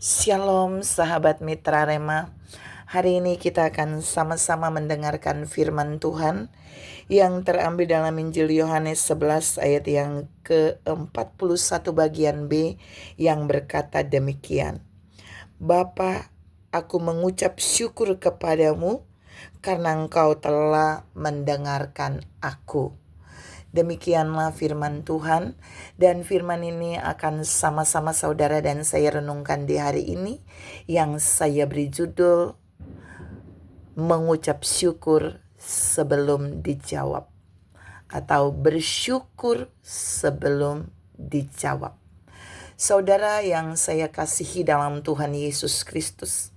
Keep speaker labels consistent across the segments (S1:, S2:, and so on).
S1: Shalom sahabat Mitra Rema. Hari ini kita akan sama-sama mendengarkan firman Tuhan yang terambil dalam Injil Yohanes 11 ayat yang ke-41 bagian B yang berkata demikian. Bapa, aku mengucap syukur kepadamu karena engkau telah mendengarkan aku. Demikianlah firman Tuhan, dan firman ini akan sama-sama saudara dan saya renungkan di hari ini yang saya beri judul mengucap syukur sebelum dijawab atau bersyukur sebelum dijawab. Saudara yang saya kasihi dalam Tuhan Yesus Kristus,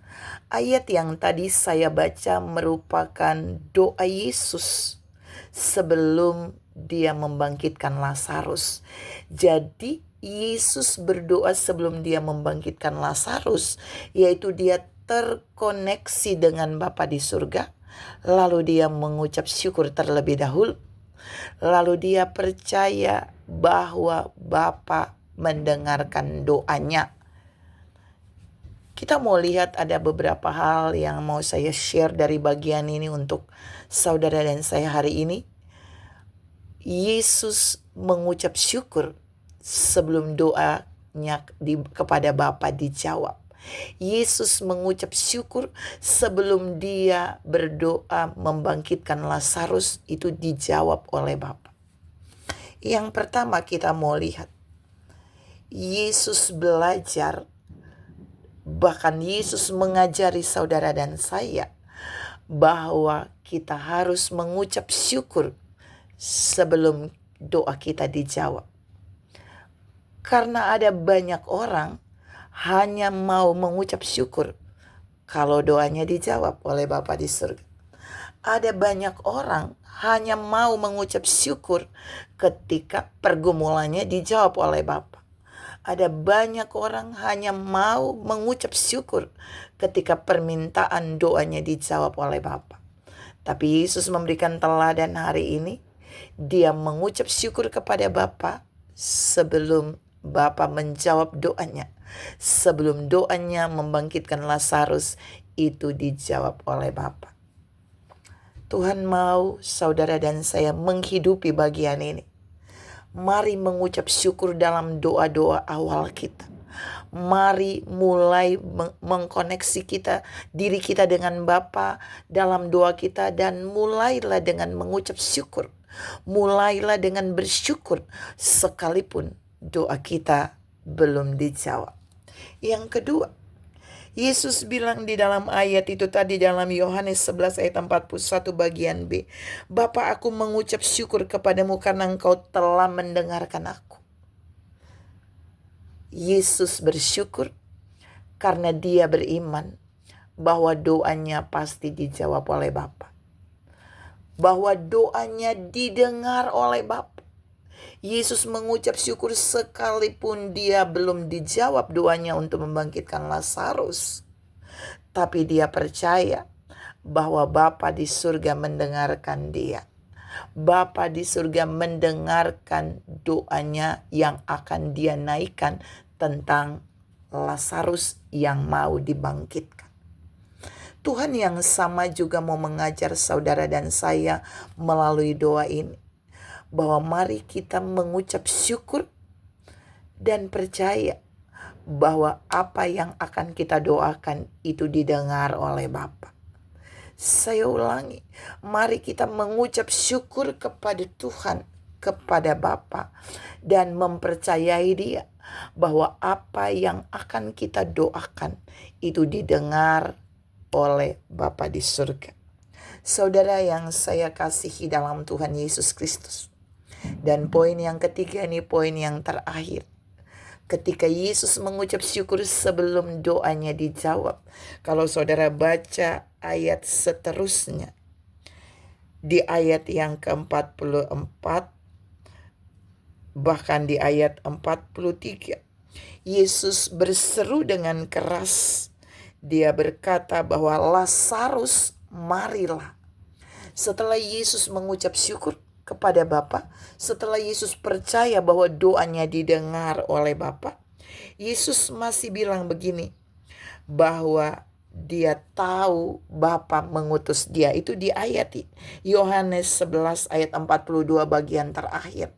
S1: ayat yang tadi saya baca merupakan doa Yesus sebelum dia membangkitkan Lazarus. Jadi Yesus berdoa sebelum dia membangkitkan Lazarus, yaitu dia terkoneksi dengan Bapa di surga. Lalu dia mengucap syukur terlebih dahulu. Lalu dia percaya bahwa Bapa mendengarkan doanya. Kita mau lihat ada beberapa hal yang mau saya share dari bagian ini untuk saudara dan saya hari ini. Yesus mengucap syukur sebelum doanya kepada Bapa dijawab. Yesus mengucap syukur sebelum dia berdoa membangkitkan Lazarus, itu dijawab oleh Bapa. Yang pertama kita mau lihat, Yesus belajar, bahkan Yesus mengajari saudara dan saya bahwa kita harus mengucap syukur sebelum doa kita dijawab. Karena ada banyak orang hanya mau mengucap syukur kalau doanya dijawab oleh Bapa di surga. Ada banyak orang hanya mau mengucap syukur ketika pergumulannya dijawab oleh Bapa. Ada banyak orang hanya mau mengucap syukur ketika permintaan doanya dijawab oleh Bapa. Tapi Yesus memberikan teladan hari ini. Dia mengucap syukur kepada Bapa sebelum Bapa menjawab doanya. Sebelum doanya membangkitkan Lazarus, itu dijawab oleh Bapa. Tuhan mau saudara dan saya menghidupi bagian ini. Mari mengucap syukur dalam doa-doa awal kita. Mari mulai mengkoneksi diri kita dengan Bapa dalam doa kita, dan mulailah dengan mengucap syukur. Mulailah dengan bersyukur sekalipun doa kita belum dijawab. Yang kedua, Yesus bilang di dalam ayat itu tadi dalam Yohanes 11 ayat 41 bagian B, Bapa, aku mengucap syukur kepadamu karena engkau telah mendengarkan aku. Yesus bersyukur karena dia beriman bahwa doanya pasti dijawab oleh Bapa. Bahwa doanya didengar oleh Bapa. Yesus mengucap syukur sekalipun dia belum dijawab doanya untuk membangkitkan Lazarus. Tapi dia percaya bahwa Bapa di surga mendengarkan dia. Bapa di surga mendengarkan doanya yang akan dia naikkan tentang Lazarus yang mau dibangkitkan. Tuhan yang sama juga mau mengajar saudara dan saya melalui doa ini, bahwa mari kita mengucap syukur dan percaya bahwa apa yang akan kita doakan itu didengar oleh Bapa. Saya ulangi, mari kita mengucap syukur kepada Tuhan, kepada Bapa, dan mempercayai Dia bahwa apa yang akan kita doakan itu didengar oleh Bapa di surga. Saudara yang saya kasihi dalam Tuhan Yesus Kristus. Dan poin yang ketiga ini poin yang terakhir. Ketika Yesus mengucap syukur sebelum doanya dijawab. Kalau saudara baca ayat seterusnya, di ayat yang ke-44, bahkan di ayat 43, Yesus berseru dengan keras. Dia berkata bahwa Lazarus, marilah. Setelah Yesus mengucap syukur kepada Bapa, setelah Yesus percaya bahwa doanya didengar oleh Bapa, Yesus masih bilang begini, bahwa dia tahu Bapa mengutus dia. Itu di ayat Yohanes 11 ayat 42 bagian terakhir.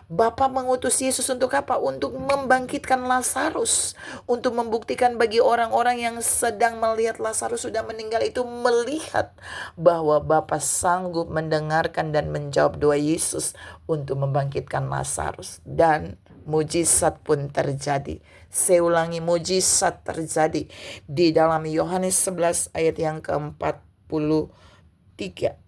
S1: Bapa mengutus Yesus untuk apa? Untuk membangkitkan Lazarus. Untuk membuktikan bagi orang-orang yang sedang melihat Lazarus sudah meninggal itu, melihat bahwa Bapa sanggup mendengarkan dan menjawab doa Yesus untuk membangkitkan Lazarus. Dan mujizat pun terjadi. Saya ulangi, mujizat terjadi di dalam Yohanes 11 ayat yang ke-43.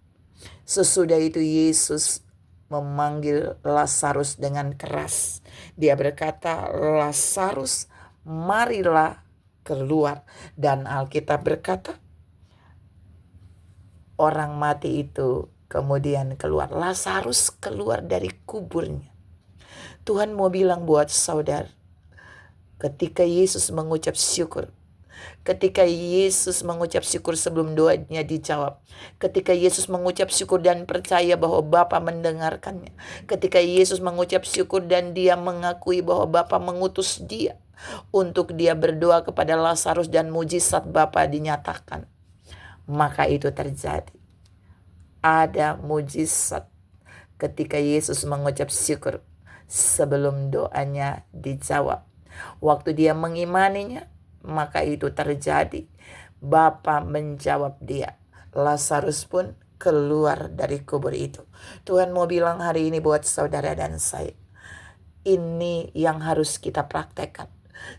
S1: Sesudah itu Yesus memanggil Lazarus dengan keras. Dia berkata, "Lazarus, marilah keluar." Dan Alkitab berkata, orang mati itu kemudian keluar. Lazarus keluar dari kuburnya. Tuhan mau bilang buat saudara, ketika Yesus mengucap syukur, ketika Yesus mengucap syukur sebelum doanya dijawab, ketika Yesus mengucap syukur dan percaya bahwa Bapa mendengarkannya, ketika Yesus mengucap syukur dan dia mengakui bahwa Bapa mengutus dia untuk dia berdoa kepada Lazarus dan mujizat Bapa dinyatakan, maka itu terjadi. Ada mujizat ketika Yesus mengucap syukur sebelum doanya dijawab. Waktu dia mengimaninya, maka itu terjadi. Bapa menjawab dia. Lazarus pun keluar dari kubur itu. Tuhan mau bilang hari ini buat saudara dan saya, ini yang harus kita praktekkan.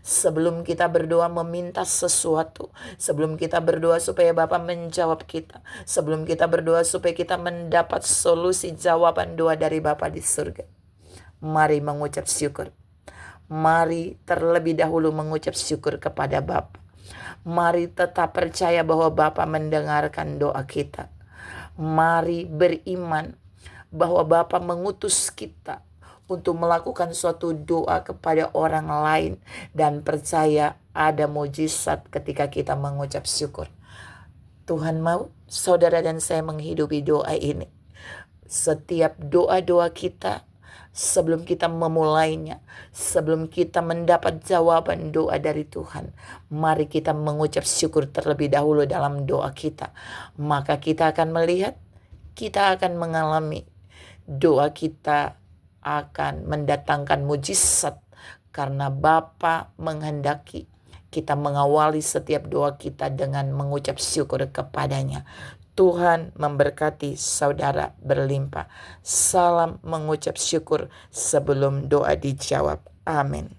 S1: Sebelum kita berdoa meminta sesuatu, sebelum kita berdoa supaya Bapa menjawab kita, sebelum kita berdoa supaya kita mendapat solusi jawaban doa dari Bapa di surga, mari mengucap syukur. Mari terlebih dahulu mengucap syukur kepada Bapa. Mari tetap percaya bahwa Bapa mendengarkan doa kita. Mari beriman bahwa Bapa mengutus kita untuk melakukan suatu doa kepada orang lain, dan percaya ada mujizat ketika kita mengucap syukur. Tuhan mau saudara dan saya menghidupi doa ini. Setiap doa-doa kita, sebelum kita memulainya, sebelum kita mendapat jawaban doa dari Tuhan, mari kita mengucap syukur terlebih dahulu dalam doa kita. Maka kita akan melihat, kita akan mengalami, doa kita akan mendatangkan mujizat, karena Bapa menghendaki kita mengawali setiap doa kita dengan mengucap syukur kepadanya. Tuhan memberkati saudara berlimpah. Salam mengucap syukur sebelum doa dijawab. Amin.